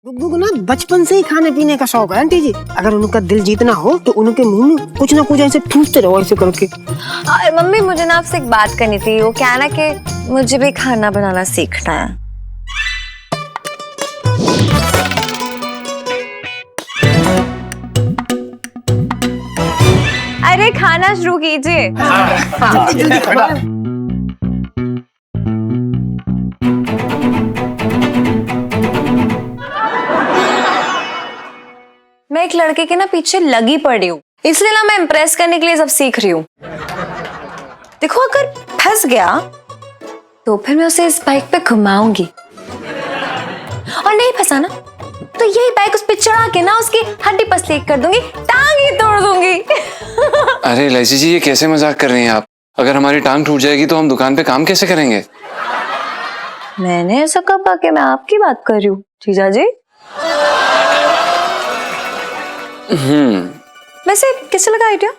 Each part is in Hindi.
गुग्गू को ना बचपन से ही खाने पीने का शौक है आंटी जी। अगर उनका दिल जीतना हो तो उनके मुंह में कुछ ना कुछ ऐसे ठूसते रहो ऐसे करके। मम्मी मुझे ना आपसे एक बात करनी थी। वो क्या है ना कि मुझे भी खाना बनाना सीखना है। अरे खाना शुरू कीजिए। मैं एक लड़के के ना पीछे लगी पड़ी हूँ, इसलिए ना मैं इम्प्रेस करने के लिए सब सीख रही हूँ। देखो अगर फंस गया तो फिर मैं उसे इस बाइक पे घुमाऊंगी, और नहीं फंसा ना तो यही बाइक उस पे चढ़ा के ना उसकी हड्डी पसली कर दूंगी, टांग ही तोड़ दूंगी। अरे इलायची जी, ये कैसे मजाक कर रही हैं आप? अगर हमारी टांग टूट जाएगी तो हम दुकान पे काम कैसे करेंगे? मैंने ऐसा कब कहा कि मैं आपकी बात कर रही हूँ जीजा जी? वैसे किससे लगा आइडिया?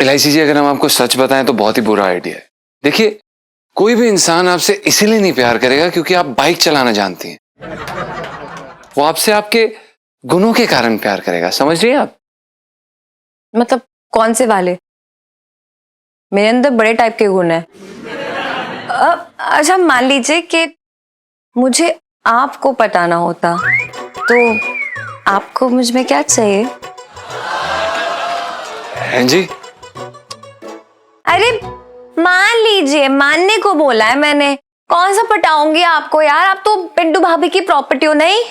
इलायची जी, अगर हम आपको सच बताएं तो बहुत ही बुरा आइडिया है। देखिए, कोई भी इंसान आपसे इसीलिए नहीं प्यार करेगा क्योंकि आप बाइक चलाना जानती हैं। वो आपसे आपके गुणों के कारण प्यार करेगा, समझ रही हैं आप? मतलब कौन से वाले? मेरे अंदर बड़े टाइप के गुण हैं। अच्छा मान लीजिए कि मुझे आपको पटाना होता तो आपको मुझ में क्या चाहिए? हैं जी? अरे मान लीजिए, मानने को बोला है मैंने। कौन सा पटाऊंगी आपको यार, आप तो पिंटू भाभी की प्रॉपर्टी हो। नहीं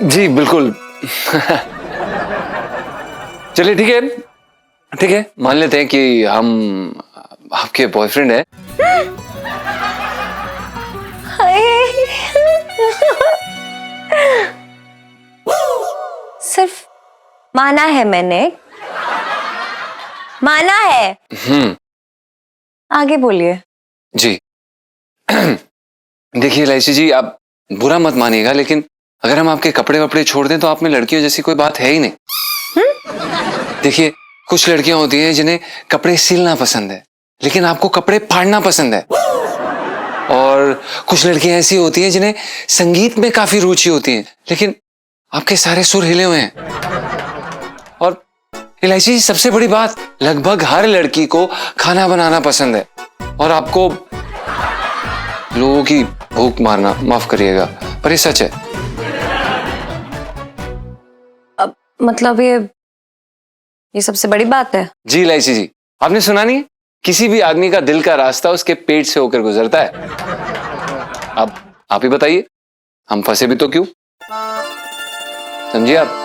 जी बिल्कुल। चलिए ठीक है, मान लेते हैं कि हम आपके बॉयफ्रेंड हैं। सिर्फ माना है मैंने, माना है। आगे बोलिए। जी देखिए इलायची जी, आप बुरा मत मानिएगा, लेकिन अगर हम आपके कपड़े वपड़े छोड़ दें तो आप में लड़कियों जैसी कोई बात है ही नहीं। देखिए, कुछ लड़कियां होती हैं जिन्हें कपड़े सिलना पसंद है, लेकिन आपको कपड़े फाड़ना पसंद है। और कुछ लड़कियां ऐसी होती हैं जिन्हें संगीत में काफी रुचि होती है, लेकिन आपके सारे सुर हिले हुए हैं। और इलायची, सबसे बड़ी बात, लगभग हर लड़की को खाना बनाना पसंद है, और आपको लोगों की भूख मारना, माफ करिएगा पर ये सच है। अब मतलब ये सबसे बड़ी बात है? जी इलायची जी, आपने सुना नहीं, किसी भी आदमी का दिल का रास्ता उसके पेट से होकर गुजरता है। अब आप ही बताइए, हम फंसे भी तो क्यों? समझिए आप।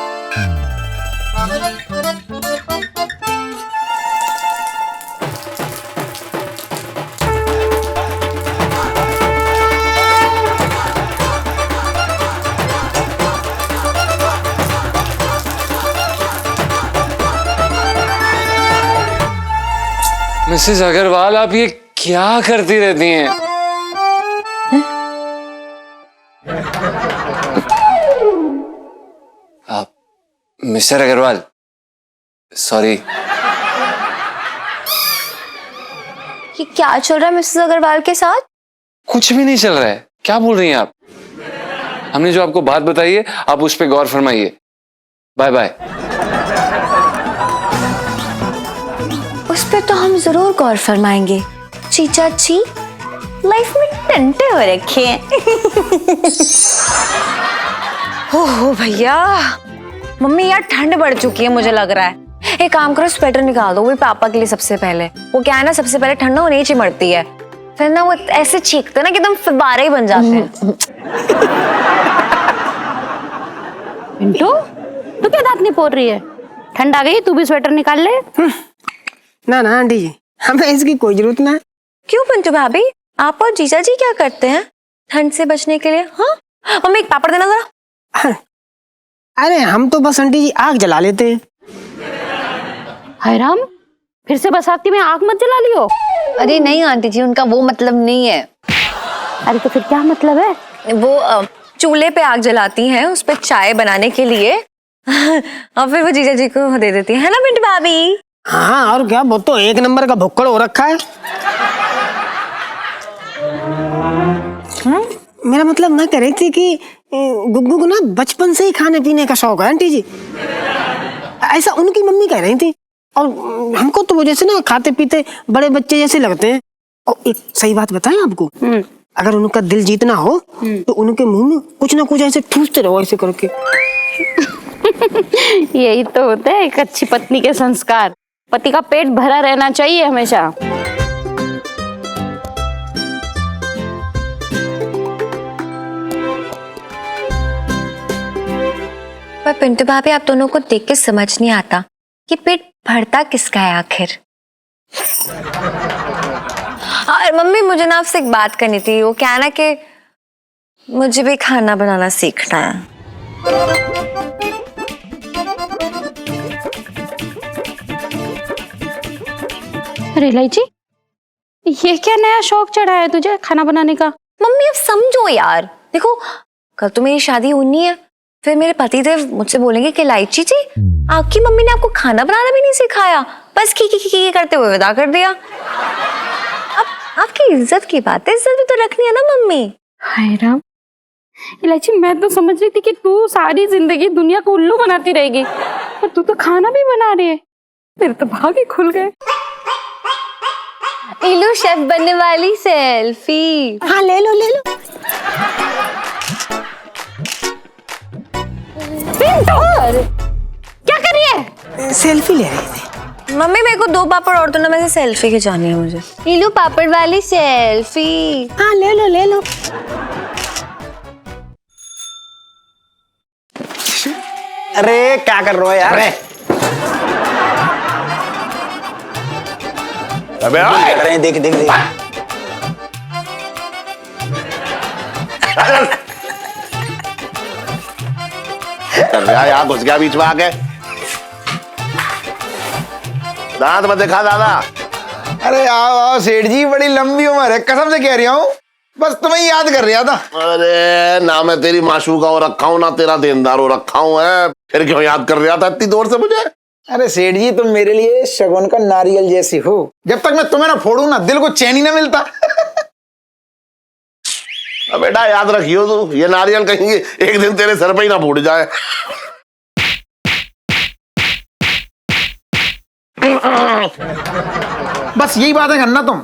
मिसेस अग्रवाल, आप ये क्या करती रहती हैं? आप मिस्टर अग्रवाल, सॉरी। ये क्या चल रहा है मिसेस अग्रवाल के साथ? कुछ भी नहीं चल रहा है, क्या बोल रही हैं आप? हमने जो आपको बात बताई है, आप उस पर गौर फरमाइए। Bye bye. उस पे तो हम जरूर गौर फरमाएंगे चीचा जी, लाइफ में टंटे हो रखे हैं। ओह भैया, मम्मी यार ठंड बढ़ चुकी है मुझे लग रहा है। एक काम करो, स्वेटर निकाल दो, वो भी पापा के लिए सबसे पहले। वो क्या है ना, सबसे पहले ठंड उन्हें चिमड़ती है, फिर ना वो ऐसे चीखते ना कि एकदम फव्वारे ही बन जाते हैं। पिंटू, तू क्या दांत नहीं पोड़ रही है? ठंड आ गई, तू भी स्वेटर निकाल ले। ना ना आंटी जी, हमें इसकी कोई जरूरत ना है। क्यों पिंटू भाभी, आप और जीजा जी क्या करते हैं ठंड से बचने के लिए? हाँ मम्मी, एक पापड़ देना जरा। अरे हम तो बस आंटी जी आग जला लेते हैं। हाय राम, फिर से बरसाती में आग मत जला लियो। अरे नहीं आंटी जी, उनका वो मतलब नहीं है। अरे तो फिर क्या मतलब है? वो चूल्हे पे आग जलाती हैं उस पे चाय बनाने के लिए, और फिर वो जीजा जी को दे देती है ना पिंटू भाभी? हाँ और क्या, वो तो एक नंबर का भुक्कड़ हो रखा है। मेरा मतलब मैं कह रही थी कि गुग्गू को ना बचपन से ही खाने पीने का शौक है आंटी जी। ऐसा उनकी मम्मी कह रही थी। और हमको तो वो जैसे ना खाते पीते बड़े बच्चे जैसे लगते हैं। और एक सही बात बताएं आपको, अगर उनका दिल जीतना हो तो उनके मुंह में कुछ ना कुछ ऐसे ठूसते रहो ऐसे करके। यही तो होता है एक अच्छी पत्नी के संस्कार। पति का पेट भरा रहना चाहिए हमेशा। पर पिंटू भाभी, आप दोनों को देख के समझ नहीं आता कि पेट भरता किसका है आखिर। और मम्मी, मुझे ना आपसे एक बात करनी थी। वो क्या है ना कि मुझे भी खाना बनाना सीखना है। अरे इलायची, ये क्या नया शौक चढ़ा है तुझे खाना बनाने का? मम्मी, अब समझो यार। देखो, कल तो मेरी शादी होनी है, फिर मेरे पतिदेव मुझसे बोलेंगे कि इलायची जी, आपकी मम्मी ने आपको खाना बनाना भी नहीं सिखाया, बस की करते हुए विदा कर दिया। अब आपकी इज्जत की बात है, इज्जत भी तो रखनी है ना मम्मी। हाय राम, इलायची मैं तो समझ रही थी कि तू सारी जिंदगी दुनिया को उल्लू बनाती रहेगी, पर तू तो खाना भी बना रही है। तेरे तो भाग ही खुल गए। इलू शेफ बनने वाली सेल्फी। हाँ ले लो ले लो। क्या कर रही है? सेल्फी ले रहे थे। मम्मी, मेरे को 2 पापड़ और दोनों में से सेल्फी खिंचानी है मुझे। इलू पापड़ वाली सेल्फी। हाँ ले लो ले लो। अरे क्या कर रहे हो यार? अबे कर रहे हैं, देख देख देख। कर रहा है यहाँ, घुस गया बीच में आके। दांत मत दिखा दादा। अरे आओ आओ सेठ जी, बड़ी लंबी उम्र है, कसम से कह रहा हूँ, बस तुम्हें याद कर रहा था। अरे ना मैं तेरी माशूका हो रखा हूँ ना तेरा देनदार हो रखा हूँ है, फिर क्यों याद कर रहा था इतनी दूर से मुझे? अरे सेठ जी, तुम मेरे लिए शगुन का नारियल जैसी हो। जब तक मैं तुम्हें ना फोड़ू ना, दिल को चैन ही ना मिलता। अब बेटा याद रखियो तू, ये नारियल कहीं एक दिन तेरे सर पे ही ना फूट जाए। बस यही बातें करना तुम।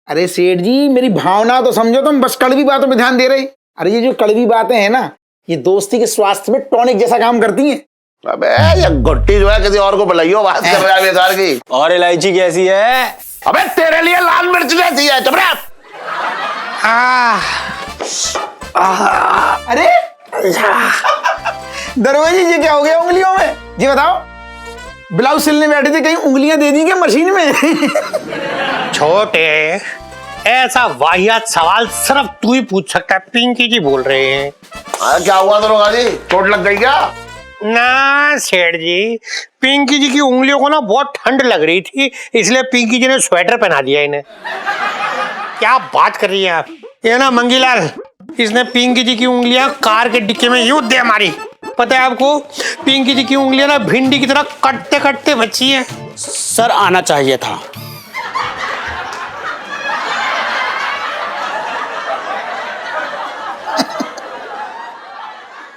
अरे सेठ जी, मेरी भावना तो समझो तुम, बस कड़वी बातों पे ध्यान दे रही। अरे ये जो कड़वी बातें हैं ना, ये दोस्ती के स्वास्थ्य में टॉनिक जैसा काम करती हैं। अबे ये घुट्टी जो है किसी और को बुलाइयो, बात कर रहा है बेकार की। और इलायची कैसी है? अबे तेरे लिए लाल मिर्च जैसी है, चुप रह। अरे दरवाजे जी क्या हो गया उंगलियों में? जी बताओ, ब्लाउज सिलने बैठे थे, कहीं उंगलियां दे दी क्या मशीन में? छोटे, ऐसा वाहियात सवाल सिर्फ तू ही पूछ सकता है। पिंकी जी बोल रहे हैं। क्या हुआ दरोगा जी, चोट लग गई क्या? ना सेठ जी, पिंकी जी की उंगलियों को ना बहुत ठंड लग रही थी, इसलिए पिंकी जी ने स्वेटर पहना दिया इन्हें। क्या बात कर रही है आप? ये ना मंगीलाल, इसने पिंकी जी की उंगलियां कार के डिक्के में यूं दे मारी। पता है आपको, पिंकी जी की उंगलियां ना भिंडी की तरह कटते कटते बची हैं। सर आना चाहिए था।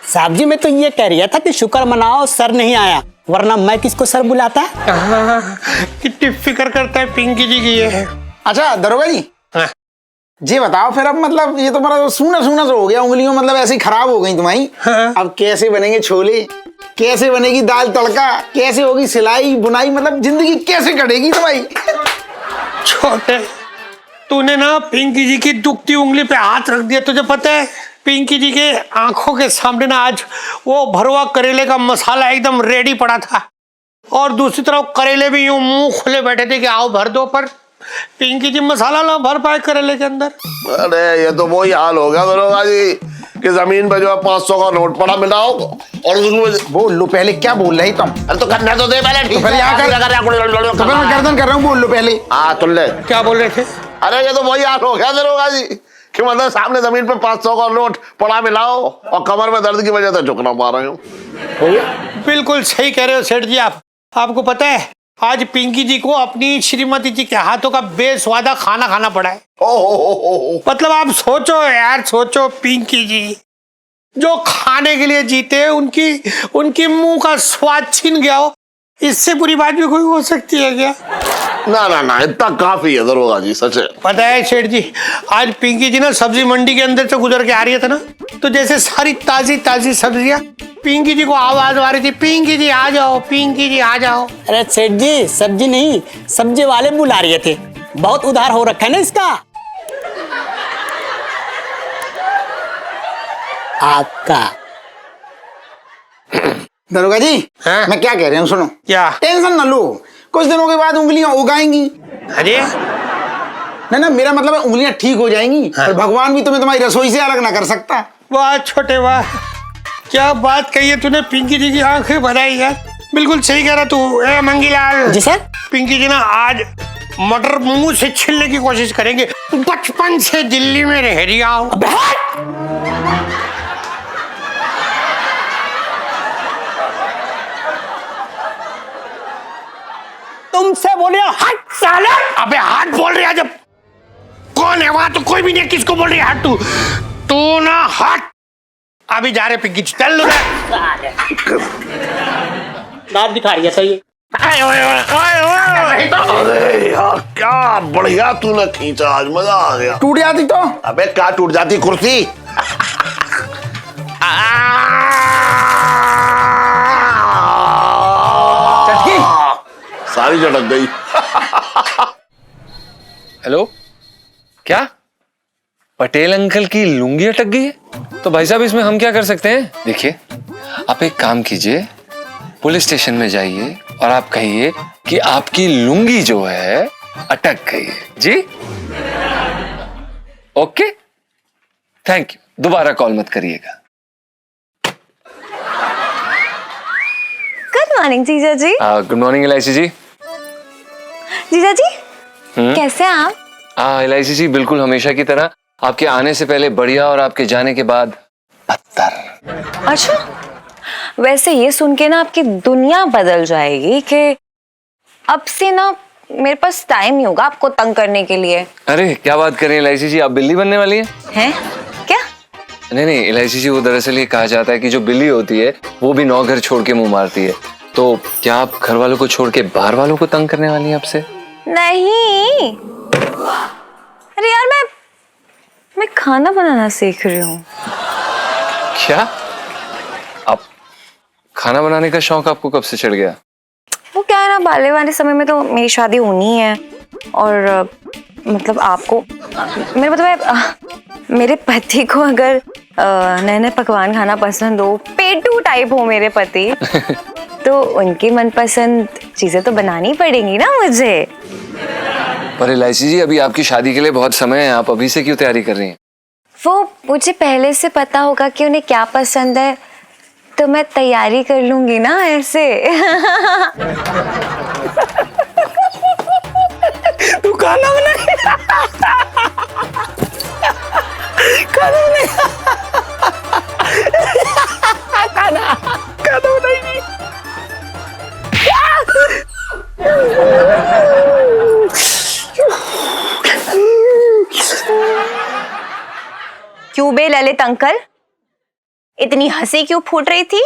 साहब जी, मैं तो ये कह रहा था कि शुक्र मनाओ सर नहीं आया, वरना मैं किसको सर बुलाता। कितनी फिक्र करता है पिंकी जी की ये है। अच्छा दरोगा जी, हाँ। जी बताओ फिर, अब मतलब ये तो मेरा सूना सूना सा हो गया, उंगलियों मतलब ऐसे ही खराब हो गई तुम्हारी। हाँ। अब कैसे बनेंगे छोले, कैसे बनेगी दाल तड़का, कैसे होगी सिलाई बुनाई, मतलब जिंदगी कैसे कटेगी तुम्हारी? छोटे, तूने ना पिंकी जी की दुखती उंगली पे हाथ रख दिया। तुझे पता है, पिंकी जी के आंखों के सामने ना आज वो भरवा करेले का मसाला एकदम रेडी पड़ा था, और दूसरी तरफ करेले भी यूं मुंह खुले बैठे थे कि आओ भर दो, पर पिंकी जी मसाला ना भर पाए करेले के अंदर। अरे ये तो वही हाल हो गया दरोगा जी कि जमीन पे जो है 500 का नोट पड़ा मिला हो, और उसमें बोल लो पहले, क्या बोल रही तुम? अरे तो करना तो दे पहले। ठीक तो पहले यहाँ तो मैं गर्दन कर रहा हूँ, बोल लो पहले। हाँ तुम ले। क्या बोल रहे थे? अरे ये तो वही हाल हो गया दरोगा जी कि मतलब सामने जमीन पे 500 का नोट पड़ा मिलाओ और कमर में दर्द की वजह से झुक ना पा रहे हूँ। बिल्कुल सही कह रहे हो सेठ जी आप। आपको पता है, आज पिंकी जी को अपनी श्रीमती जी के हाथों का बेस्वादा खाना खाना पड़ा है। ओ मतलब आप सोचो यार, सोचो पिंकी जी जो खाने के लिए जीते उनकी उनकी मुंह का स्वाद छीन गया हो, इससे बुरी बात भी कोई हो सकती है क्या? ना ना ना, इतना काफी है दरोगा जी, सच है। पता है सेठ जी, आज पिंकी जी ना सब्जी मंडी के अंदर से गुजर के आ रही है ना, तो जैसे सारी ताजी ताजी सब्जियां पिंकी जी को आवाज आ रही थी, पिंकी जी आ जाओ, पिंकी जी आ जाओ। अरे सेठ जी, सब्जी नहीं, सब्जी वाले बुला रहे थे। बहुत उधार हो रखा है ना इसका। आपका। दरोगा जी, हाँ? मैं क्या कह रहा हूँ सुनो। क्या? टेंशन ना लो, कुछ दिनों के बाद उंगलियां उगाएंगी। अरे ना ना, मेरा मतलब है उंगलियां ठीक हो जाएंगी। हाँ। और भगवान भी तुम्हें तुम्हारी रसोई से अलग ना कर सकता। वाह छोटे वाह, क्या बात कही है तूने, पिंकी जी की आंखें बनाई यार। बिल्कुल सही कह रहा तू। ए मंगीलाल जी सर। पिंकी जी ना आज मटर मुंह से छीलने की कोशिश करेंगे। बचपन से दिल्ली में रह रही आओ। तुमसे बोलिए हट साले। अबे हाथ बोल रही है, जब कौन है वहां? तो कोई भी नहीं, किसको बोल रही है हट? तू ना हट। अभी जा रहे पिंकी जी, चल लो दांत दिखा रही है सही। अरे यार क्या बढ़िया तूने खींचा, आज मजा आ गया। टूट जाती तो। अबे क्या टूट जाती कुर्सी? चटकी सारी झटक गई। हेलो, क्या पटेल अंकल की लुंगी अटक गई है? तो भाई साहब इसमें हम क्या कर सकते हैं? देखिए, आप एक काम कीजिए, पुलिस स्टेशन में जाइए और आप कहिए कि आपकी लुंगी जो है अटक गई है। जी ओके, थैंक यू, दोबारा कॉल मत करिएगा। गुड मॉर्निंग जीजा जी। गुड मॉर्निंग इलायची जी। जीजा जी कैसे हैं आप? इलायची जी बिल्कुल हमेशा की तरह, आपके आने से पहले बढ़िया और आपके जाने के बाद बदतर। अच्छा, वैसे ये सुन के ना आपकी दुनिया बदल जाएगी कि अब से ना मेरे पास टाइम नहीं होगा आपको तंग करने के लिए। अरे क्या बात कर रही हैं इलायची जी, आप बिल्ली बनने वाली हैं? हैं? क्या? नहीं नहीं इलायची जी, वो दरअसल ये कहा जाता है कि जो बिल्ली होती है वो भी 9 घर छोड़ के मुंह मारती है। तो क्या आप घर वालों को छोड़ के बाहर वालों को तंग करने वाली हैं आपसे? नहीं, अरे यार मैं खाना बनाना सीख रही हूँ। क्या? आप खाना बनाने का शौक आपको कब से चढ़ गया? वो क्या है ना, बाले वाले समय में तो मेरी शादी होनी है और मतलब आपको मेरा मतलब है मेरे पति को अगर नए नए पकवान खाना पसंद हो, पेटू टाइप हो मेरे पति तो उनकी मनपसंद चीजें तो बनानी पड़ेंगी ना मुझे। पर इलायची जी, अभी आपकी शादी के लिए बहुत समय है, आप अभी से क्यों तैयारी कर रही हैं? वो मुझे पहले से पता होगा कि उन्हें क्या पसंद है तो मैं तैयारी कर लूंगी ना ऐसे। तू खाना बना खाना बनाएगी। क्यों बे ललित अंकल, इतनी हंसी क्यों फूट रही थी?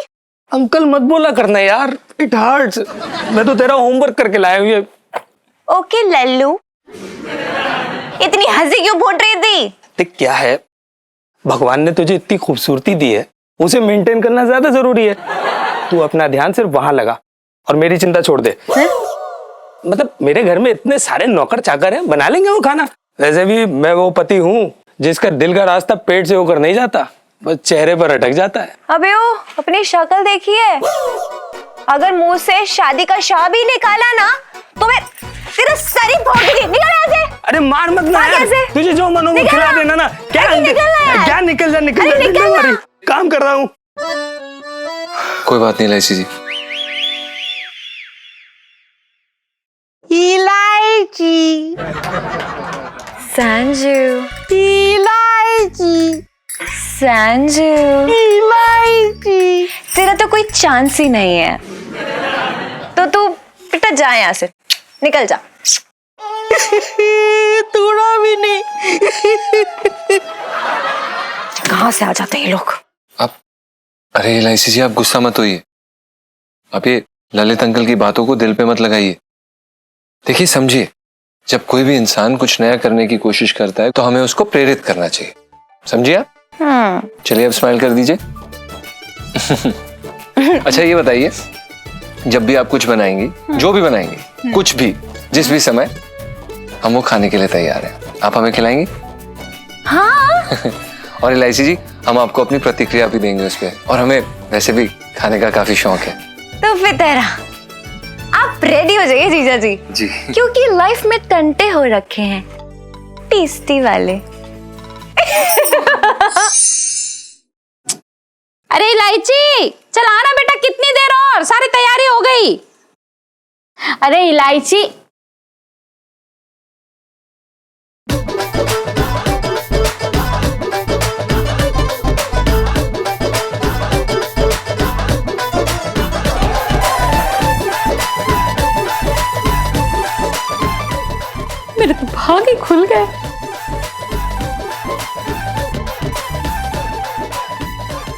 अंकल मत बोला करना यार, इट हर्ट्स। मैं तो तेरा होमवर्क करके लाया हूँ ये। ओके लल्लू, इतनी हंसी क्यों फूट रही थी? देख क्या है, भगवान ने तुझे इतनी खूबसूरती दी है, उसे मेंटेन करना ज्यादा जरूरी है। तू अपना ध्यान सिर्फ वहां लगा और मेरी चिंता छोड़ दे। मतलब मेरे घर में इतने सारे नौकर चाकर हैं, बना लेंगे वो खाना। वैसे भी मैं वो पति हूँ जिसका दिल का रास्ता पेट से होकर नहीं जाता, बस चेहरे पर अटक जाता है। अबे ओ, अपनी शक्ल देखिए, अगर मुंह से शादी का शाह भी निकाला ना तो मैं तेरा सर ही फोड़ दूंगी। निकल यहाँ से। अरे मार मत ना यार, तुझे जो मन हो वो खिला देना ना। क्या क्या निकल जा, काम कर रहा हूँ। कोई बात नहीं इलायची जी। इलायची संजू, इलायची संजू, इलायची। तेरा तो कोई चांस ही नहीं है, तो तू बेटा जा यहाँ से, निकल जा। थोड़ा भी नहीं। कहाँ से आ जाते हैं ये लोग? आप, अरे एलआईसी जी, आप गुस्सा मत होइए। आप ये ललित अंकल की बातों को दिल पे मत लगाइए। देखिए समझिए, जब कोई भी इंसान कुछ नया करने की कोशिश करता है तो हमें उसको प्रेरित करना चाहिए, समझिए आप? चलिए अब स्माइल कर दीजिए। अच्छा ये बताइए, जब भी आप कुछ बनाएंगी, जो भी बनाएंगी, कुछ भी, जिस भी समय, हम वो खाने के लिए तैयार हैं। आप हमें खिलाएंगी? हाँ। और एलआईसी जी, हम आपको अपनी प्रतिक्रिया भी देंगे उस पर, और हमें वैसे भी खाने का काफी शौक है। तो फिर तेरा आप रेडी हो जाइए जीजा जी। जी। क्योंकि लाइफ में तंटे हो रखे हैं टेस्टी वाले। अरे इलायची, चल आना बेटा, कितनी देर और, सारी तैयारी हो गई। अरे इलायची, मेरे तो भाग ही खुल गए।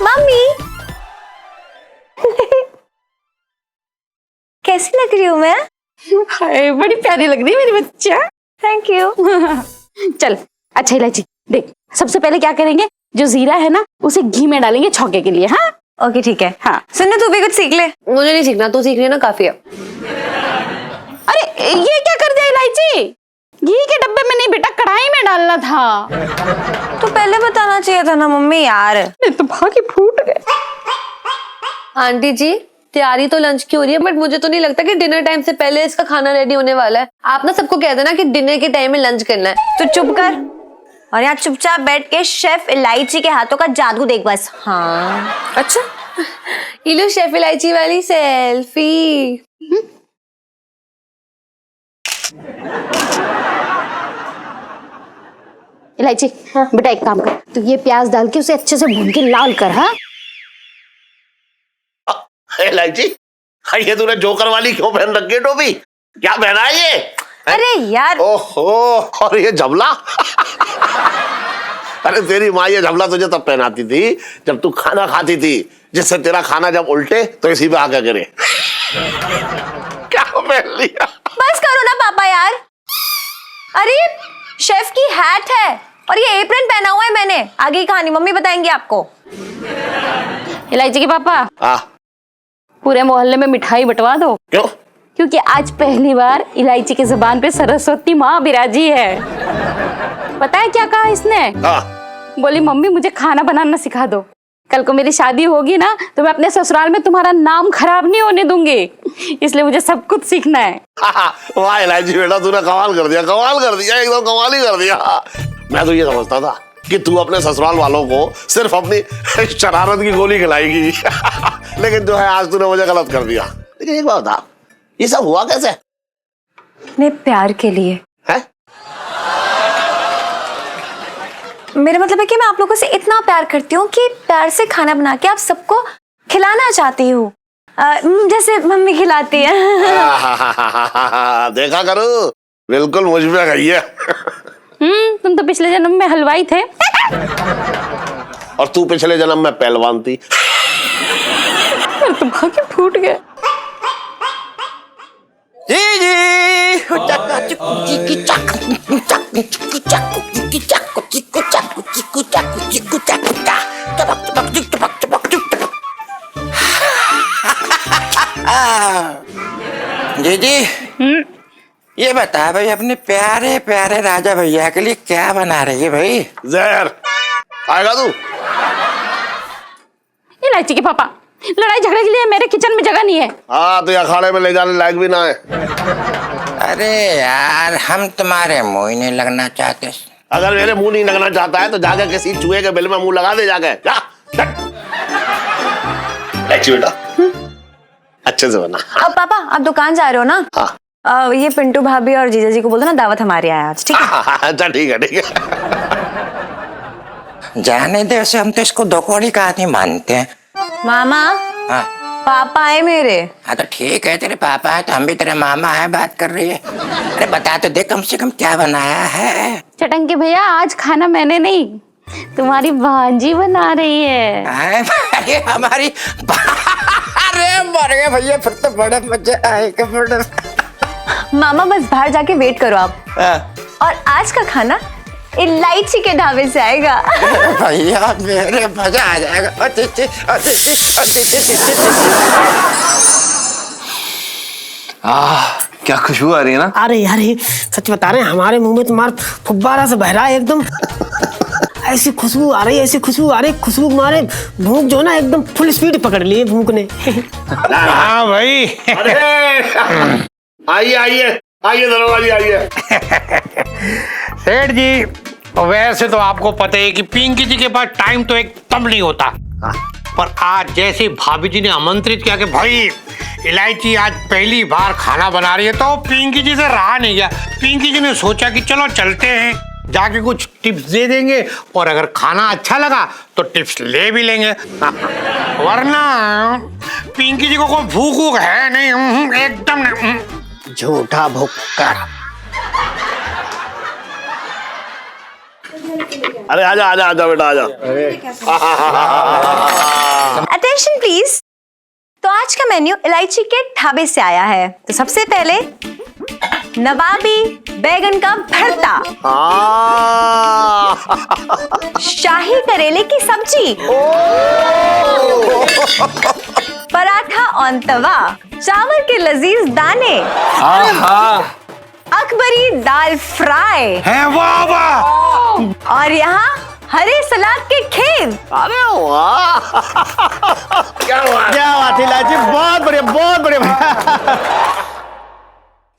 मम्मी कैसी लग रही हूँ मैं? हाय, बड़ी प्यारी लग रही है मेरी बच्चा। Thank you. चल अच्छा इलायची देख, सबसे पहले क्या करेंगे, जो जीरा है ना उसे घी में डालेंगे छौके के लिए। हाँ ओके ठीक है। हाँ सुनो, तू भी कुछ सीख ले। मुझे नहीं सीखना, तू सीख रही है ना, काफी है। अरे ये क्या कर दिया इलायची, घी के डब्बे में नहीं बेटा, कढ़ाई में डालना था। तो पहले बताना चाहिए था ना मम्मी यार। मेरे तो भाग ही फूट गए। आंटी जी, तैयारी तो लंच की हो रही है, बट मुझे तो नहीं लगता कि डिनर टाइम से पहले इसका खाना रेडी होने वाला है। आप ना सबको कह देना कि डिनर के टाइम में लंच करना है। तो चुप कर और यहाँ चुपचाप बैठ के शेफ इलायची के हाथों का जादू देख बस। हाँ अच्छा, ये लो शेफ इलायची वाली सेल्फी। इलायची बेटा एक काम कर, तो ये प्याज डाल के उसे अच्छे से भून के लाल कर। हाँ इलायची, ये तूने जोकर वाली क्यों पहन रखी है टोपी? क्या पहना है ये? अरे यार, ओहो, और ये झबला। अरे तेरी माँ ये झबला तुझे तब पहनाती थी जब तू खाना खाती थी, जिससे तेरा खाना जब उल्टे तो इसी पे आके गिरे। क्या पहन लिया? बस करो ना पापा यार। अरे शेफ की हैट है और ये एप्रन पहना हुआ है मैंने। आगे की कहानी मम्मी बताएंगी आपको। इलायची के पापा, हाँ, पूरे मोहल्ले में मिठाई बंटवा दो। क्यों? क्योंकि आज पहली बार इलायची की जुबान पे सरस्वती माँ बिराजी है। पता है क्या कहा इसने? हाँ। बोली मम्मी मुझे खाना बनाना सिखा दो, कल को मेरी शादी होगी ना तो मैं अपने ससुराल में तुम्हारा नाम खराब नहीं होने दूंगी, इसलिए मुझे सब कुछ सीखना है। वाह इलायची बेटा, तूने कमाल कर दिया, कमाल कर दिया, एकदम कमाल ही कर दिया। मैं तो ये समझता था कि तू अपने ससुराल वालों को सिर्फ अपनी शरारत की गोली खिलाएगी। लेकिन जो है आज तूने मुझे गलत कर दिया। लेकिन एक बात बता, ये सब हुआ कैसे? अपने प्यार के लिए है? मेरा मतलब है कि मैं आप लोगों से इतना प्यार करती हूँ कि प्यार से खाना बना के आप सबको खिलाना चाहती हूँ, जैसे मम्मी खिलाती है। देखा करो, बिल्कुल मुझ पे गई है। तुम तो पिछले जन्म में हलवाई थे। और तू पिछले जन्म में पहलवान थी। तो भाग्य फूट गया। जी ये बता भाई, अपने प्यारे प्यारे राजा भैया के लिए क्या बना रही है भाई? जहर। आएगा तू? इलायची के पापा, लड़ाई झगड़े के लिए मेरे किचन में जगह नहीं है। हाँ, तो ये अखाड़े में ले जाने लायक भी ना है। अरे यार, हम तुम्हारे मुंह ही नहीं लगना चाहते। अगर मेरे मुंह नहीं लगना चाहता है तो जाके किसी चूहे के बिल में मुंह लगा दे जाके। जा, बेटा अच्छे से बना। अब पापा आप दुकान जा रहे हो ना? हाँ। ये पिंटू भाभी और जीजा जी को बोल दो ना दावत हमारी है आज, ठीक है? अच्छा ठीक है, ठीक है। जाने दे उसे, हम तो इसको दो कौड़ी का आदमी मानते हैं। मामा। हाँ। पापा है मेरे। हाँ तो ठीक है, तेरे पापा है तो हम भी तेरे मामा है, बात कर रही है। अरे बता तो दे कम से कम क्या बनाया है। चटंकी भैया, आज खाना मैंने नहीं तुम्हारी भांजी बना रही है। अरे हमारी अरे मर गए भैया, फिर तो बड़ा मजा आएगा बड़ा। मामा बस बाहर जाके वेट करो आप। और आज का खाना इलायची के ढाबे से आएगा। भैया मेरे मजा आ जाएगा। क्या खुशबू आ रही है ना। अरे अरे सच बता रहे हैं, हमारे मुंह में तुम्हारा फुब्बारा से बह रहा है एकदम। ऐसी खुशबू आ रही है, ऐसी खुशबू आ रही है, खुशबू मारे भूख जो ना एकदम फुल स्पीड पकड़ लिए भूख ने। हाँ भाई। अरे आइए आइए आइए दरोगा जी आइए। सेठ जी, वैसे तो आपको पता है कि पिंकी जी के पास टाइम तो एकदम नहीं होता, पर आज जैसे भाभी जी ने आमंत्रित किया कि भाई इलायची आज पहली बार खाना बना रही है, तो पिंकी जी से रहा नहीं गया। पिंकी जी ने सोचा कि चलो चलते हैं, जाके कुछ टिप्स दे देंगे, और अगर खाना अच्छा लगा तो टिप्स ले भी लेंगे। वरना पिंकी जी को कोई भूख वूख है नहीं, एकदम नहीं। झूठा भुक्कड़। अरे आजा आजा आजा बेटा आजा। Attention please. तो आज का मेन्यू इलायची के ढाबे से आया है। तो सबसे पहले नवाबी बैगन का भरता, शाही करेले की सब्जी, पराठा ऑन तवा, चावल के लजीज दाने, अकबरी दाल फ्राई है। वाह वाह। और यहाँ हरे सलाद के खेल। अरे वाह क्या बात है इलायची, बहुत बढ़िया बहुत बढ़िया।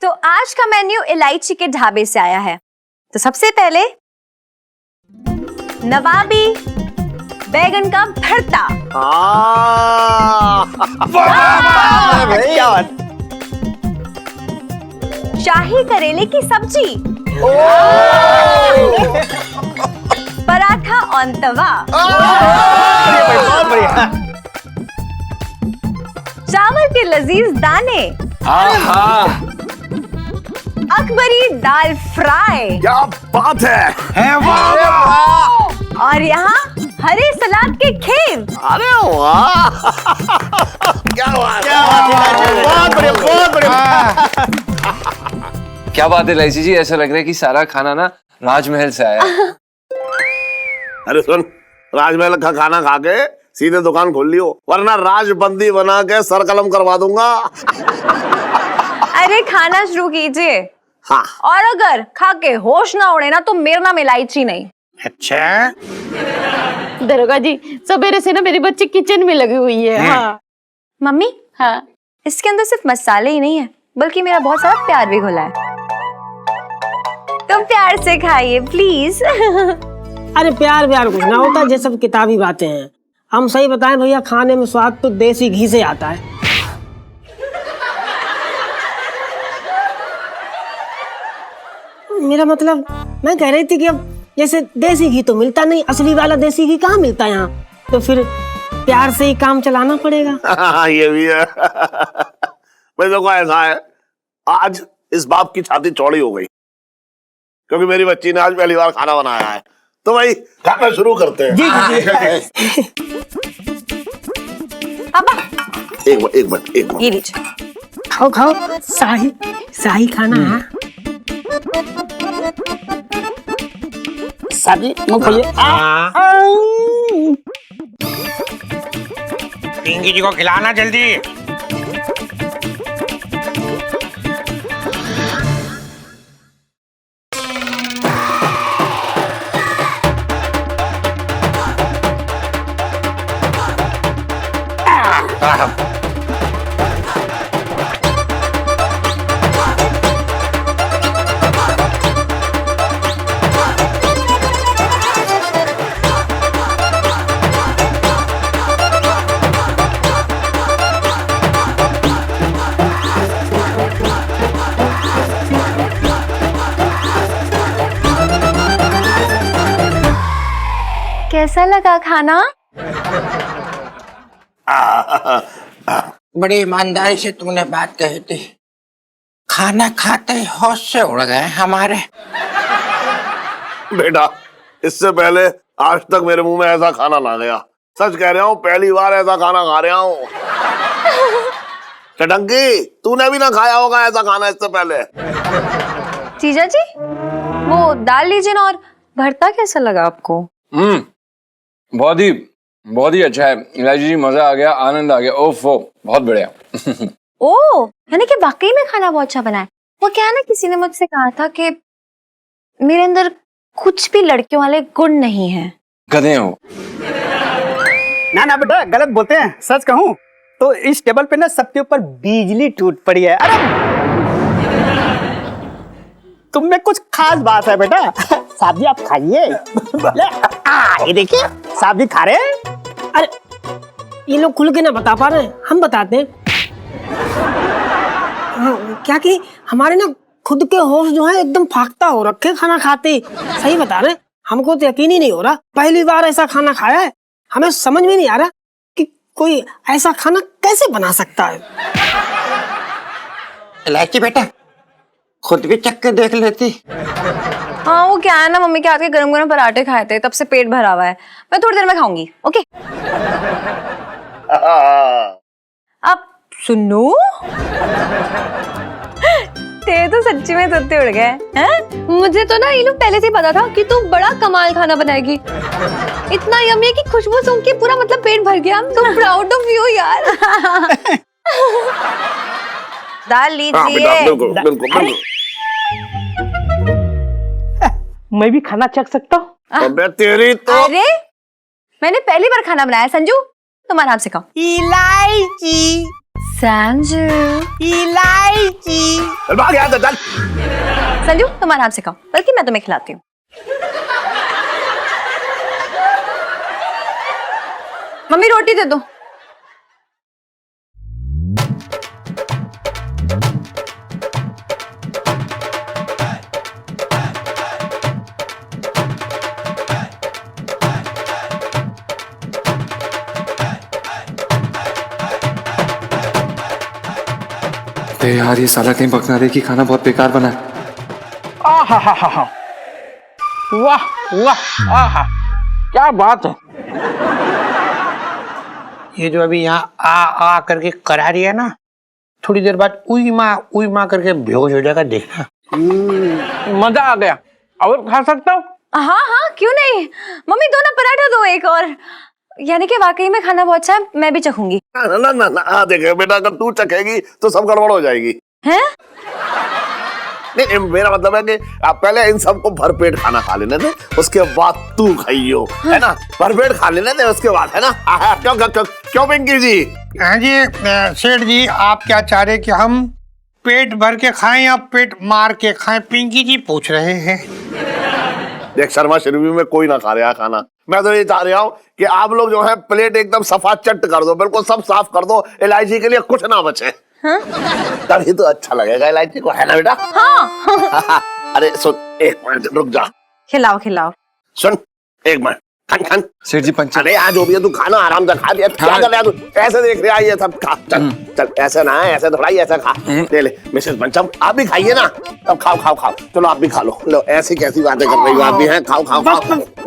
तो आज का मेन्यू इलायची के ढाबे से आया है। तो सबसे पहले नवाबी बैगन का भरता, क्या बात। शाही करेले की सब्जी, पराठा ऑन तवा, बहुत बढ़िया। चावल के लजीज दाने, अकबरी दाल फ्राई, क्या बात है वाह वाह। और यहाँ हरे सलाद के खेल। अरे वाह क्या बात क्या बात है इलायची, बहुत बढ़िया बहुत बढ़िया। क्या बात है इलायची जी, ऐसा लग रहा है कि सारा खाना ना राजमहल से आया। अरे सुन, राजमहल का खाना खा के सीधे दुकान खोल लियो, वरना राजबंदी बना के सर कलम करवा दूंगा। अरे खाना शुरू कीजिए। हाँ। और अगर खा के होश ना उड़े ना तो मेरा नाम इलायची नहीं। अच्छा दरोगा जी, सवेरे से ना मेरी बच्ची किचन में लगी हुई है। हाँ मम्मी, हाँ इसके अंदर सिर्फ मसाले ही नहीं है, बल्कि मेरा बहुत सारा प्यार भी घुला है। तुम प्यार से खाइए प्लीज। अरे प्यार व्यार कुछ ना होता, ये सब किताबी बातें हैं। हम सही बताएं भैया, खाने में स्वाद तो देसी घी से आता है। मेरा मतलब, मैं कह रही थी कि अब जैसे देसी घी तो मिलता नहीं, असली वाला देसी घी कहाँ मिलता है यहाँ, तो फिर प्यार से ही काम चलाना पड़ेगा। ये भी है। मैं देखो ऐसा है, आज इस बाप की छाती चौड़ी हो गई क्योंकि मेरी बच्ची ने आज पहली बार खाना बनाया है, तो भाई खाना शुरू करते हैं। पापा एक मिनट ये लीजिए। खाओ खाओ, शाही शाही खाना है। सब्जी मूंगफली। पिंकी जी को खिलाना जल्दी। कैसा लगा खाना? बड़ी ईमानदारी से तुमने बात कही थी, खाना खाते ही होश से उड़ गए हमारे। बेटा, इससे पहले आज तक मेरे मुंह में ऐसा खाना ना गया, सच कह रहा हूँ, पहली बार ऐसा खाना खा रहा हूँ। चटंकी, तूने भी ना खाया होगा ऐसा खाना इससे पहले। जीजा जी, वो दाल लीजिए ना। और भरता कैसा लगा आपको? बहुत ही अच्छा है इलायची जी, मजा आ गया, आनंद आ गया। ओफो, बहुत बढ़िया। ओ, यानी कि वाकई में खाना बहुत अच्छा बना है। वो क्या है ना, किसी ने मुझसे कहा था कि मेरे अंदर कुछ भी लड़कियों वाले गुण नहीं है। गधे हो। ना बेटा, गलत बोलते हैं। सच कहूँ तो इस टेबल पे ना सबके ऊपर बिजली टूट पड़ी है। अरे तुम में कुछ खास बात है बेटा। साहब जी आप खाइए। ये देखिए साहब जी खा रहे हैं। अरे ये लोग खुल के ना बता पा रहे हैं, हम बताते हैं। हाँ, क्या कि हमारे ना खुद के होश जो है एकदम फाख्ता हो रखे खाना खाते। सही बता रहे, हमको तो यकीन ही नहीं हो रहा, पहली बार ऐसा खाना खाया है। हमें समझ में नहीं आ रहा कि कोई ऐसा खाना कैसे बना सकता है। इलायची बेटा, खुद भी चख के देख लेती। हाँ, वो क्या है ना, मम्मी के हाथ के गरम गरम पराठे खाए थे, तब से पेट भरा हुआ है। मैं थोड़ी देर में खाऊंगी। ओके। अब सुनो, तेरे तो सच्ची में तोते उड़ गए हैं। मुझे तो ना ये लोग पहले से ही पता था कि तू बड़ा कमाल खाना बनाएगी। इतना यम्मी कि खुशबू सूंघ के पूरा मतलब पेट भर गया। I'm so proud of you यार। दाल लीजिए। बिल्कुल। मैं भी खाना चख सकता हूँ? अबे तेरी तो। अरे मैंने पहली बार खाना बनाया। संजू, तुम आराम से खाओ। इलायची, संजू, इलायची। चल भाग यहाँ से, चल। संजू तुम आराम से खाओ, बल्कि मैं तुम्हें खिलाती हूँ। मम्मी रोटी दे दो। यार ये साला कहीं पकना दे कि खाना बहुत बेकार बना है। आहा, वाह वाह, आहा, क्या बात है। ये जो अभी यहाँ आ करके करा रही है ना, थोड़ी देर बाद उई माँ करके बेहोश हो जाएगा, देखना। मजा आ गया। और खा सकता हूँ? हाँ हाँ, क्यों नहीं। मम्मी दो ना पराठा दो एक और। यानी कि वाकई में खाना बहुत अच्छा है, मैं भी चखूंगी। ना देखे बेटा, अगर तू चखेगी तो सब गड़बड़ हो जाएगी। हैं? नहीं, मेरा मतलब है कि आप पहले इन सबको भरपेट खाना खा लेने दे, उसके बाद तू खाइयो, है ना। भरपेट खा लेने दे, उसके बाद, है ना। क्यों पिंकी जी? हाँ जी सेठ जी, आप क्या चाह रहे कि हम पेट भर के खाएं या पेट मार के खाएं? पिंकी जी पूछ रहे हैं। देख शर्मा शरीफ में कोई ना खा रहा खाना। मैं तो ये चाह रहा हूँ कि आप लोग जो है प्लेट एकदम सफा चट कर दो, बिल्कुल सब साफ कर दो, इलायची के लिए कुछ ना बचे। हाँ? तभी तो अच्छा लगेगा इलायची को, है ना बेटा। हाँ। अरे सुन, एक मिनट रुक जा। खिलाओ। सुन एक मिनट, खान। सेठ जी पंच। अरे आज जो भी है तू खाना आराम से खा लिया। क्या कर रहा है तू? ऐसे देख रहा है ये सब? खा, चल ऐसे ना है, ऐसे थोड़ा ही, ऐसा खा। ले मिसेस पंचम, आप भी खाइए ना। अब खाओ। चलो आप भी खा लो। ऐसी कैसी बातें कर रही हो आप भी हैं? खाओ।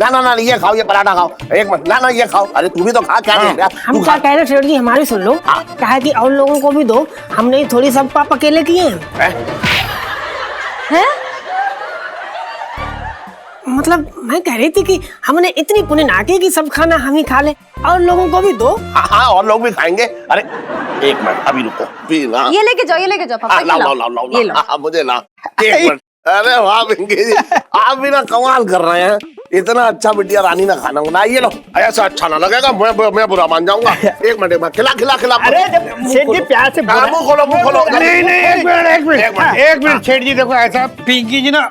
ना ये खाओ, ये पराठा खाओ। एक मिनट, ना ये खाओ। अरे तू भी तो खा। क्या देख रहा है? हम क्या कह रहे सेठ जी, हमारी सुन लो। क्या है कि और लोगों को भी दो, हमने थोड़ी सब पाप अकेले किए हैं। मतलब मैं कह रही थी कि हमने इतनी पुण्य ना की कि सब खाना हम ही खा ले, और लोगों को भी दो। हाँ, और लोग भी खाएंगे। अरे एक मिनट, अभी रुको। ये लेके जाओ पापा। लाओ, मुझे ला। एक मिनट। अरे वाह पिंकी जी, आप भी ना कमाल कर रहे हैं। इतना अच्छा बिटिया रानी ना खाना बना। ये लो, ऐसा अच्छा ना लगेगा, मैं बुरा मान जाऊंगा। एक मिनट, खिला। अरे सेठ जी प्यार से मुंह खोलो। नहीं, एक मिनट सेठ जी, देखो ऐसा पिंकी जी ना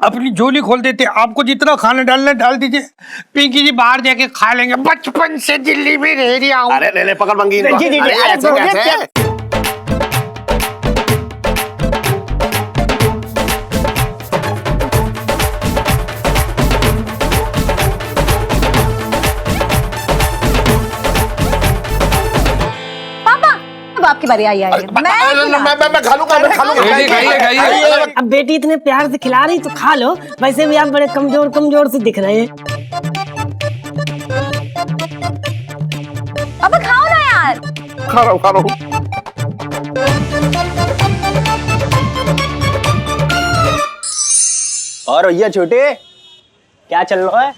अपनी झोली खोल देते, आपको जितना खाना डालना डाल दीजिए, पिंकी जी बाहर जाके खा लेंगे। बचपन से दिल्ली में रह रही हूँ। अरे ले पकड़ मंगी। जी, ऐसे कैसे? आपकी बारी आई है। मैं खा लूंगा। अब बेटी इतने प्यार से खिला रही तो खा लो। वैसे भी आप बड़े कमजोर से दिख रहे हैं। खा रहा हूँ। और भैया छोटे, क्या चल रहा है?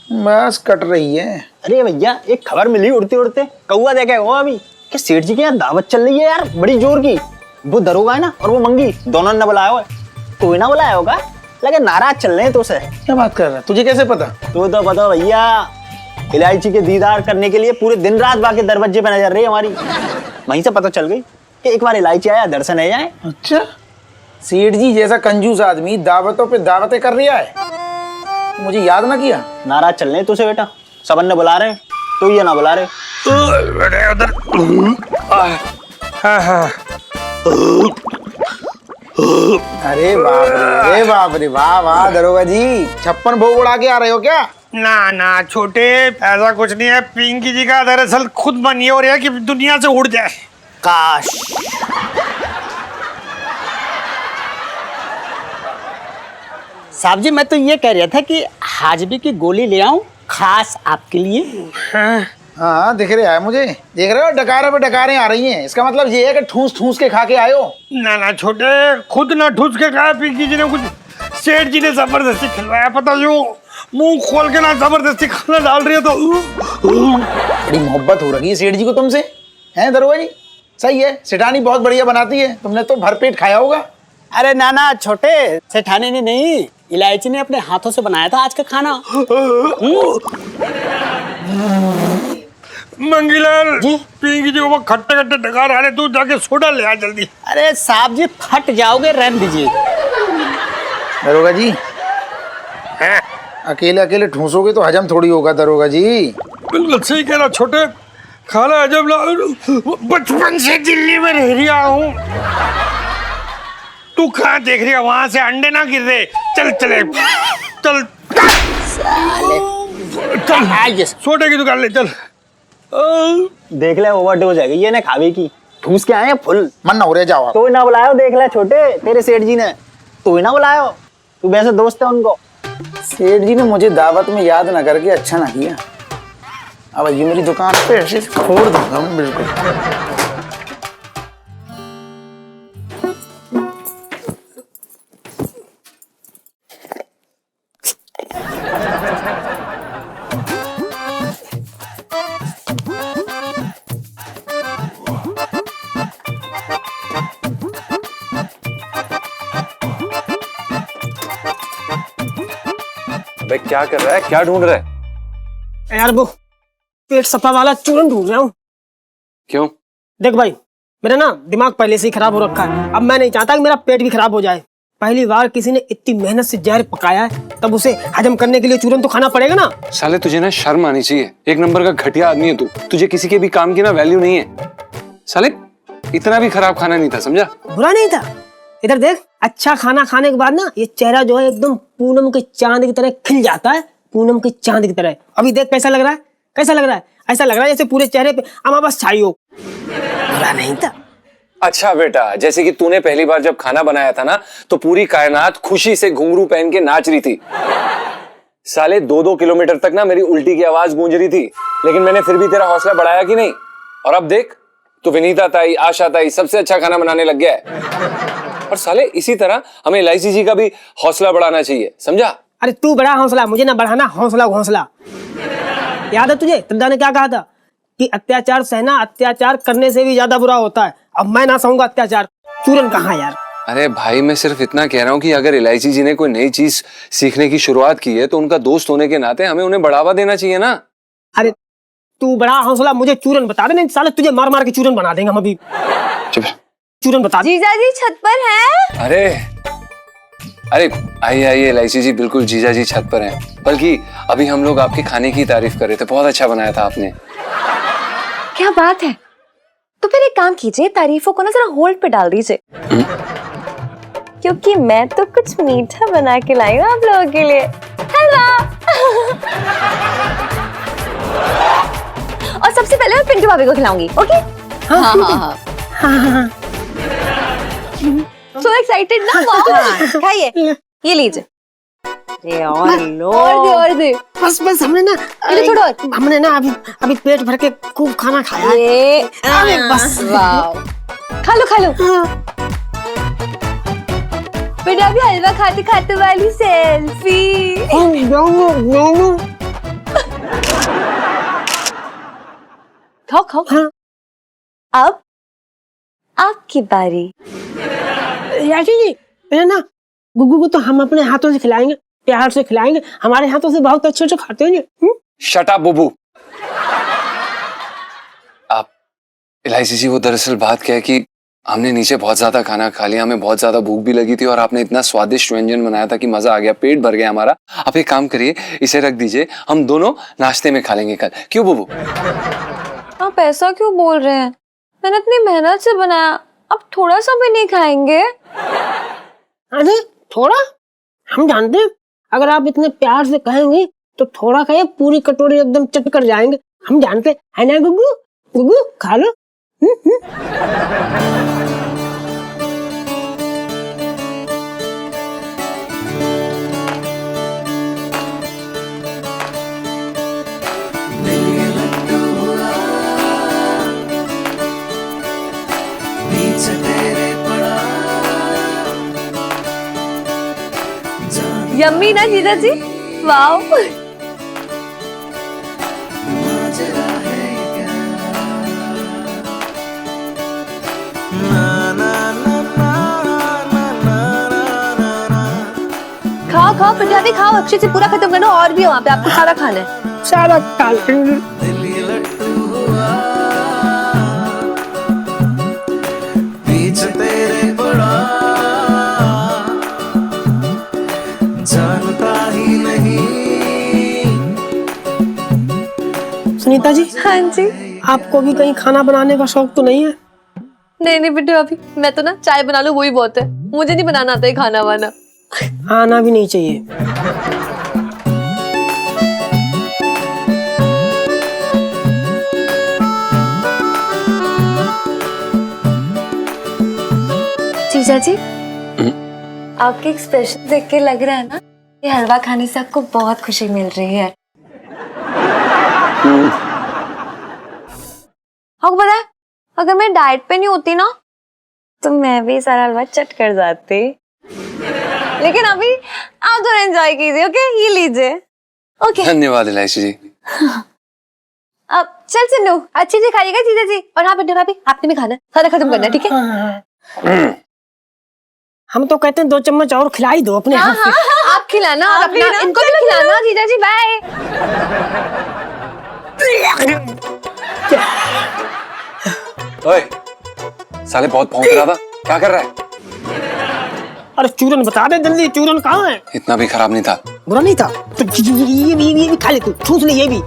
बस कट रही है। अरे भैया, एक खबर मिली उड़ते उड़ते, कौआ देखे हो अभी कि सेठ जी के यहाँ दावत चल रही है यार, बड़ी जोर की। वो दरोगा है ना और वो मंगी, दोनों ने बुलाया हुआ है। तू ही ना बुलाया होगा, लगे नाराज चल रहे हैं तो से। क्या बात कर रहा है? तुझे कैसे पता? तू तो पता भैया, इलायची के दीदार करने के लिए पूरे दिन रात बाकी दरवाजे पे नजर रही हमारी। वहीं से पता चल गई कि एक बार इलायची आया, दर्शन है जाए। अच्छा, सेठ जी जैसा कंजूस आदमी दावतों पे दावतें कर रहा है, मुझे याद ना किया। नाराज चल रहे हैं तुझसे बेटा, सबन ने बुला रहे, तू ये ना बुला रहे। अरे बाप रे, अरे बाप रे, वाह वाह दरोगा जी, 56 भोग उड़ा के आ रहे हो क्या? ना ना छोटे, ऐसा कुछ नहीं है। पिंकी जी का दरअसल खुद मन ये हो रहा है कि दुनिया से उड़ जाए। काश। साहब जी, मैं तो ये कह रहा था कि हाजबी की गोली ले आऊं खास आपके लिए। हाँ दिख रहा है मुझे, देख रहे हो डकारे पे डकारें आ रही हैं। इसका मतलब ये है कि ठूस ठूस के खा के आए हो। ना ना छोटे, खुद ना ठूस के खाया पिंकी जी ने कुछ, सेठ जी ने जबरदस्ती खिलवाया। पता जो मुंह खोल के ना जबरदस्ती खाना डाल रही है तो बड़ी मोहब्बत हो रही है सेठ जी को तुमसे, हैं दरोगा जी? सही है, सेठानी बहुत बढ़िया बनाती है, तुमने तो भरपेट खाया होगा। अरे नाना छोटे, सेठानी ने नहीं, इलायची ने अपने हाथों से बनाया था आज का खाना। मंगीलाल जी? पिंकी जी को खट्टे खट्टे डकार आ रहे, तू जाके सोडा ले आ जल्दी। अरे साहब जी, फट जाओगे, रहने दीजिए। दरोगा जी, अकेले अकेले ठूसोगे तो हजम थोड़ी होगा दरोगा जी। बिल्कुल सही कह रहा छोटे, खाना हजम ला। बचपन से दिल्ली में रह रहा हूँ, तू कहाँ देख रही है? वहां से अंडे ना गिर रहे। चल चले, चल चल, सोडे की दुकान ले चल। देख ले, ओवरडोज है ये ना खावे की, ठूस के आए हैं फुल। मन ना हो रहा, जाओ आप। तो ना बुलायो, देख ले छोटे, तेरे सेठ जी ने। तू ही ना बुलायो, तू वैसे दोस्त है उनको। सेठ जी ने मुझे दावत में याद ना करके अच्छा ना किया। अब ये मेरी दुकान पे ऐसे फोड़ दूंगा मैं बिल्कुल। अबे क्या कर रहा है, क्या ढूंढ रहा है? यार वो पेट सफा वाला चूरन ढूंढ रहा हूँ। क्यों? देख भाई, मेरा ना दिमाग पहले से ही खराब हो रखा है। अब मैं नहीं चाहता कि मेरा पेट भी खराब हो जाए। पहली बार किसी ने इतनी मेहनत से जहर पकाया है, तब उसे हजम करने के लिए चूरन तो खाना पड़ेगा ना। साले तुझे ना शर्म आनी चाहिए, एक नंबर का घटिया आदमी है तू। तुझे किसी के भी काम की ना वैल्यू नहीं है। साले इतना भी खराब खाना नहीं था, समझा? बुरा नहीं था। इधर देख, अच्छा खाना खाने के बाद ना ये चेहरा जो है एकदम पूनम के चांद की तरह खिल जाता है, पूनम के चांद की तरह। अभी देख कैसा लग रहा है, कैसा लग रहा है? ऐसा लग रहा है जैसे पूरे चेहरे पे अमावस छाई हो। बुरा नहीं था। अच्छा बेटा, जैसे कि तूने पहली बार जब खाना बनाया था ना, तो पूरी कायनात खुशी से घुंघरू पहन के नाच रही थी। साले 2-2 किलोमीटर तक ना मेरी उल्टी की आवाज गूंज रही थी, लेकिन मैंने फिर भी तेरा हौसला बढ़ाया कि नहीं? और अब देख, तू विनीता ताई, आशा ताई सबसे अच्छा खाना बनाने लग गया है। और साले इसी तरह हमें इलायची जी का भी हौसला बढ़ाना चाहिए, समझा? अरे तू बड़ा हौसला, मुझे ना बढ़ाना हौसला। हौसला याद है तुझे दादा ने क्या कहा था कि अत्याचार सहना अत्याचार करने से भी ज्यादा बुरा होता है। अब मैं ना सहूंगा अत्याचार। चूरन कहाँ यार? अरे भाई, मैं सिर्फ इतना कह रहा हूँ कि अगर इलायची जी ने कोई नई चीज सीखने की शुरुआत की है, तो उनका दोस्त होने के नाते हमें उन्हें बढ़ावा देना चाहिए ना। अरे तू बड़ा हौसला, मुझे चूरन बता दे, नहीं साले तुझे मार मार के चूरन बना देंगे हम अभी। चुप। चूरन बता दे। जीजा जी छत पर हैं? अरे अरे आइए आइए इलायची जी, बिल्कुल जीजा जी छत पर हैं। बल्कि अभी हम लोग आपके खाने की तारीफ कर रहे थे, बहुत अच्छा बनाया था आपने। क्या बात है? तो फिर एक काम कीजिए, तारीफों को ना जरा होल्ड पे डाल दीजिए, क्योंकि मैं तो कुछ मीठा बना के लाई हूँ आप लोगों के लिए। हलवा। और सबसे पहले मैं पिंटू भाभी को खिलाऊंगी, ओके? हाँ हाँ हाँ। सो एक्साइटेड ना? खाइए, ये लीजिए। ये और लो, और दे। बस बस हमने ना ये छोड़ो और। हमने ना अभी पेट भर के खूब खाना खाया है। ये अरे बस वाओ, खा लो खा लो। बेटा अभी हलवा खाते खाते वाली सेल्फी। खाओ खाओ। हाँ। अब आपकी बारी। याची जी ये ना गुग्गू को तो हम अपने हाथों से खिलाएंगे, प्यार से खिलाएंगे, हमारे हाथों से बहुत अच्छे से खाते हैं ये। Shut up Bubu. आप इलायची जी, वो दरअसल बात क्या है कि हमने नीचे बहुत ज्यादा खाना खा लिया, हमें बहुत ज्यादा भूख भी लगी थी और आपने इतना स्वादिष्ट व्यंजन बनाया था कि मजा आ गया, पेट भर गया हमारा। आप एक काम करिए, इसे रख दीजिए, हम दोनों नाश्ते में खा लेंगे कल। क्यों बुबू? आप ऐसा क्यों बोल रहे हैं? मैंने इतनी मेहनत से बनाया, अब थोड़ा सा भी नहीं खाएंगे? अरे थोड़ा, हम जानते हैं अगर आप इतने प्यार से कहेंगे तो थोड़ा खाइए, पूरी कटोरी एकदम चट कर जाएंगे, हम जानते है ना गुग्गू? गुग्गू खा लो। यम्मी ना जीजा जी? वाओ। खाओ खाओ बेटा, भी खाओ, अच्छे से पूरा खत्म करो, और भी है वहाँ पे, आपको सारा खाना है। सारा खा लेंगे। सुनीता जी, हाँ जी। आपको भी कहीं खाना बनाने का शौक तो नहीं है? नहीं नहीं बेटे, अभी मैं तो ना चाय बना लूं वही बहुत है, मुझे नहीं बनाना आता है खाना वाना। आना भी नहीं चाहिए। जीजा जी, आपके एक्सप्रेशन देख के लग रहा है ना ये हलवा खाने से आपको बहुत खुशी मिल रही है। आपको पता है, अगर मैं डाइट पे नहीं होती ना तो मैं भी सारा हलवा चट कर जाती, लेकिन अभी आप दोनों एंजॉय कीजिए। ओके, ये लीजिए। ओके, धन्यवाद इलायची जी। अब चल चलो, अच्छे से खाइएगा जीजा जी। और हाँ बेटे भाभी, आपने भी खाना, सारा खत्म करना है, ठीक है? हम तो कहते हैं 2 चम्मच और खिला ही दो अपने हाथ से। आप खिलाना और अपना इनको भी खिलाना। जीजा जी बाय। ओए, साले बहुत भौंक रहा था, क्या कर रहा है? अरे चूरन बता दे जल्दी, चूरन कहाँ है? इतना भी खराब नहीं था। बुरा नहीं था तो ये भी खा ले, तू ठूस ले ये भी।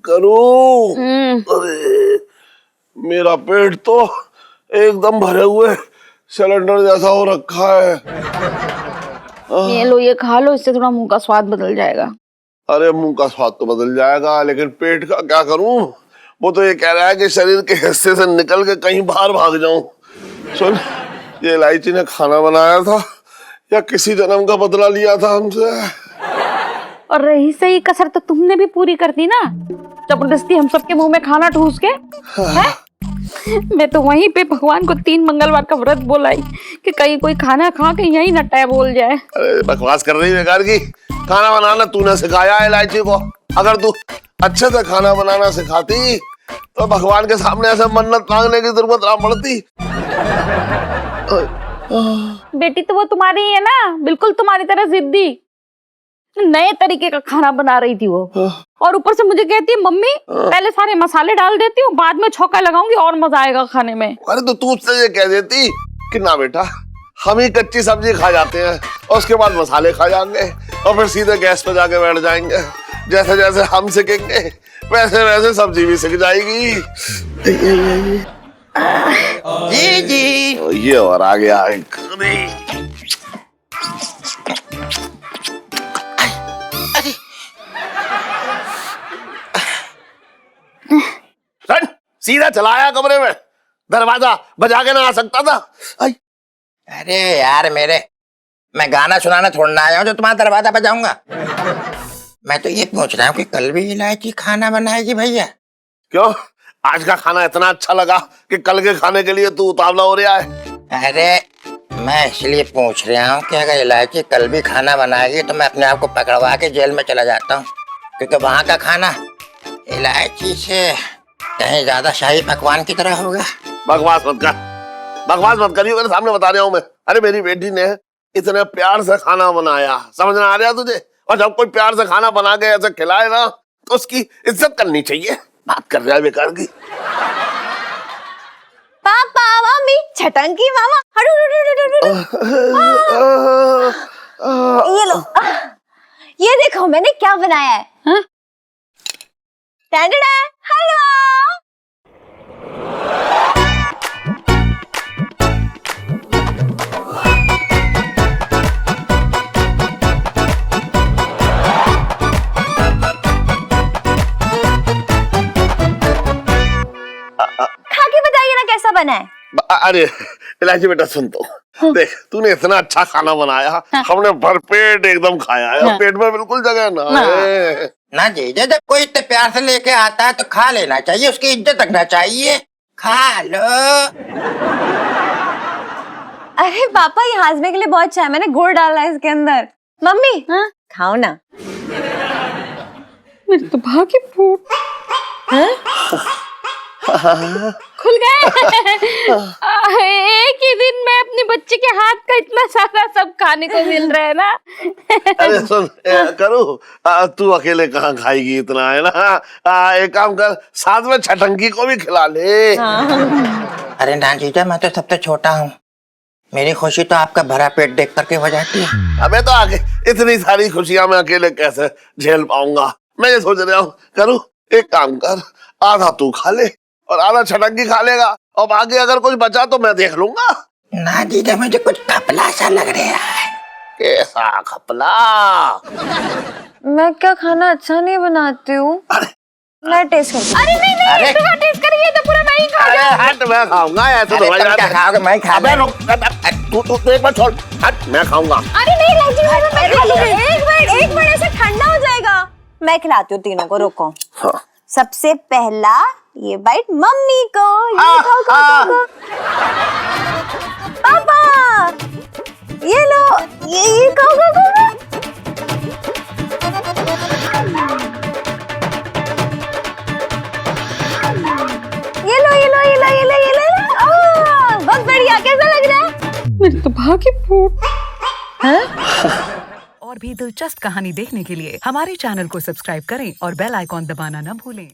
करूं? अरे मेरा पेट तो एकदम भरे हुए सिलेंडर जैसा हो रखा है। ये लो, ये खा लो, इससे थोड़ा मुंह का स्वाद बदल जाएगा। अरे मुंह का स्वाद तो बदल जाएगा, लेकिन पेट का क्या करूं? वो तो ये कह रहा है कि शरीर के हिस्से से निकल के कहीं बाहर भाग जाऊं। सुन, ये इलायची ने खाना बनाया था या किसी जन्म का बदला लिया था हमसे? और रही सही कसर तो तुमने भी पूरी कर दी ना, जबरदस्ती हम सबके मुंह में खाना ठूस के। है? मैं तो वहीं पे भगवान को 3 मंगलवार का व्रत बोलाई कि कहीं कोई खाना खा के यही नटाया बोल जाए। अरे बकवास कर रही बेकार की। खाना बनाना तूने सिखाया है इलायची को। अगर तू अच्छे से खाना बनाना सिखाती तो भगवान के सामने ऐसे मन्नत मांगने की जरूरत ना पड़ती। बेटी तो वो तुम्हारी ही है ना, बिल्कुल तुम्हारी तरह जिद्दी। नए तरीके का खाना बना रही थी वो, और ऊपर से मुझे कहती है मम्मी पहले सारे मसाले डाल देती हूँ, बाद में छौंका लगाऊंगी और मजा आएगा खाने में। अरे तो तू उससे ये कह देती कि ना बेटा, हम ही कच्ची सब्जी खा जाते हैं और उसके बाद मसाले खा जाएंगे और फिर सीधे गैस पे जाके बैठ जाएंगे। जैसे जैसे हम सीखेंगे वैसे वैसे सब्जी भी सीख जाएगी। जी जी। ये और आ गया। सीधा चलाया कमरे में, दरवाजा बजा के ना आ सकता था। आई। अरे यार मेरे, मैं गाना सुनाना थोड़ा आया हूँ जो तुम्हारा दरवाजा बजाऊंगा। मैं तो ये पूछ रहा हूँ कि कल भी इलायची खाना बनाएगी भैया? क्यों, आज का खाना इतना अच्छा लगा कि कल के खाने के लिए तू उतावला हो रहा है? अरे मैं इसलिए पूछ रहा हूँ कि अगर इलायची कल भी खाना बनाएगी तो मैं अपने आप को पकड़वा के जेल में चला जाता हूँ, क्योंकि वहाँ का खाना इलायची से कहीं ज्यादा शाही पकवान की तरह होगा। बकवास मत कर, बकवास मत करियो, मेरे सामने बता रहा हूँ मैं। अरे मेरी बेटी ने इतने प्यार से खाना बनाया, समझना आ रहा तुझे? और जब कोई प्यार से खाना बना के ऐसे खिलाए ना तो उसकी इज्जत करनी चाहिए। बात कर रहा है बेकार की। पापा मम्मी छटंकी मामा हडू ये लो, ये देखो मैंने क्या बनाया है। हाँ? टैडडा, हलवा। खा के बताइए ना कैसा बना है। अरे इलायची बेटा सुन तो, देख तूने इतना अच्छा खाना बनाया, हमने भरपेट एकदम खाया है, पेट में बिल्कुल जगह ना है। ना जीजा, जब कोई इतने प्यार से लेके आता है तो खा लेना चाहिए, उसकी इज्जत रखना चाहिए। खा लो। अरे पापा ये हाजमे के लिए बहुत अच्छा है, मैंने गुड़ डाला है इसके अंदर। मम्मी खाओ ना। मेरे तो भाग्य फूट खुल गए। एक ही दिन में अपने बच्चे के हाथ का इतना सारा सब खाने को मिल रहा है ना। अरे सुन करू, तू अकेले कहाँ खाएगी इतना, है ना? एक काम कर, साथ में छटंकी को भी खिला ले। अरे ना जीजा, मैं तो सबसे छोटा हूँ, मेरी खुशी तो आपका भरा पेट देख करके हो जाती है। अबे तो आगे इतनी सारी खुशियां मैं अकेले कैसे झेल पाऊंगा? मैं ये सोच रहा हूँ करू, एक काम कर, आधा तू खा ले और आधा छटंकी खा लेगा, और बाकी अगर कुछ बचा तो मैं देख लूंगा। ना जीजा, मुझे कुछ खपला सा लग रहा है। कैसा खपला? मैं क्या खाना अच्छा नहीं बनाती हूँ, मैं टेस्ट करती हूँ। अरे नहीं नहीं, अरे तुम टेस्ट करिए तो पूरा नहीं खा। अरे हट, मैं खाऊंगा ऐसे तो। तुम क्या खाओगे? मैं खा अबे रुक, तू एक बार छोड़, हट, मैं खाऊंगा। अरे नहीं लाइची मैं खा लूंगी। एक बार ऐसे ठंडा हो जाएगा। मैं खिलाती हूँ तीनों को, रुको। सबसे पहला ये बाइट मम्मी को, ये खाओ। पापा ये लो, ये खाओ। ये लो। बहुत बढ़िया, कैसा लग रहा है? मेरे तो भाग्य फूट। और भी दिलचस्प कहानी देखने के लिए हमारे चैनल को सब्सक्राइब करें और बेल आइकॉन दबाना न भूलें।